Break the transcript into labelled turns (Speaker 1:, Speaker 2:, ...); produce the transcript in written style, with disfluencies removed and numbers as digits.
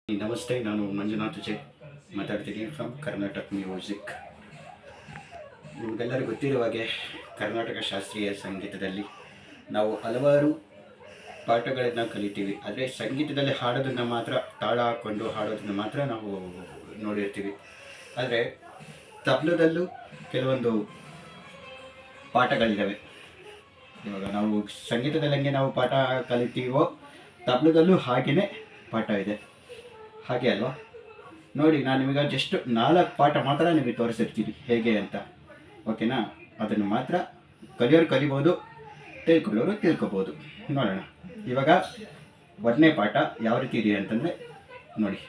Speaker 1: ನಮಸ್ತೆ, ನಾನು ಮಂಜುನಾಥ್ ಜೆ ಮಾತಾಡ್ತೀನಿ ಫ್ರಮ್ ಕರ್ನಾಟಕ ಮ್ಯೂಸಿಕ್. ನಿಮಗೆಲ್ಲರಿಗೂ ಗೊತ್ತಿರುವ ಹಾಗೆ ಕರ್ನಾಟಕ ಶಾಸ್ತ್ರೀಯ ಸಂಗೀತದಲ್ಲಿ ನಾವು ಹಲವಾರು ಪಾಠಗಳನ್ನು ಕಲಿತೀವಿ. ಆದರೆ ಸಂಗೀತದಲ್ಲಿ ಹಾಡೋದನ್ನು ಮಾತ್ರ ತಾಳ ಹಾಕ್ಕೊಂಡು ಹಾಡೋದನ್ನು ಮಾತ್ರ ನಾವು ನೋಡಿರ್ತೀವಿ. ಆದರೆ ತಬಲದಲ್ಲೂ ಕೆಲವೊಂದು ಪಾಠಗಳಿದ್ದಾವೆ. ಇವಾಗ ನಾವು ಸಂಗೀತದಲ್ಲಿ ಹಂಗೆ ನಾವು ಪಾಠ ಕಲಿತೀವೋ, ತಬಲದಲ್ಲೂ ಹಾಗೆಯೇ ಪಾಠ ಇದೆ. ಹಾಗೆ ಅಲ್ವಾ? ನೋಡಿ, ನಾನು ನಿಮಗೆ ಜಸ್ಟ್ 4 ಪಾಠ ಮಾತ್ರ ನಿಮಗೆ ತೋರಿಸಿರ್ತೀನಿ ಹೇಗೆ ಅಂತ. ಓಕೆನಾ? ಅದನ್ನು ಮಾತ್ರ ಕಲಿಯೋರು ಕಲಿಬೋದು, ತಿಳ್ಕೊಳ್ಳೋರು ತಿಳ್ಕೊಬೋದು. ನೋಡೋಣ. ಇವಾಗ 1ನೇ ಪಾಠ ಯಾವ ರೀತಿ ಇದೆ ಅಂತಂದರೆ ನೋಡಿ.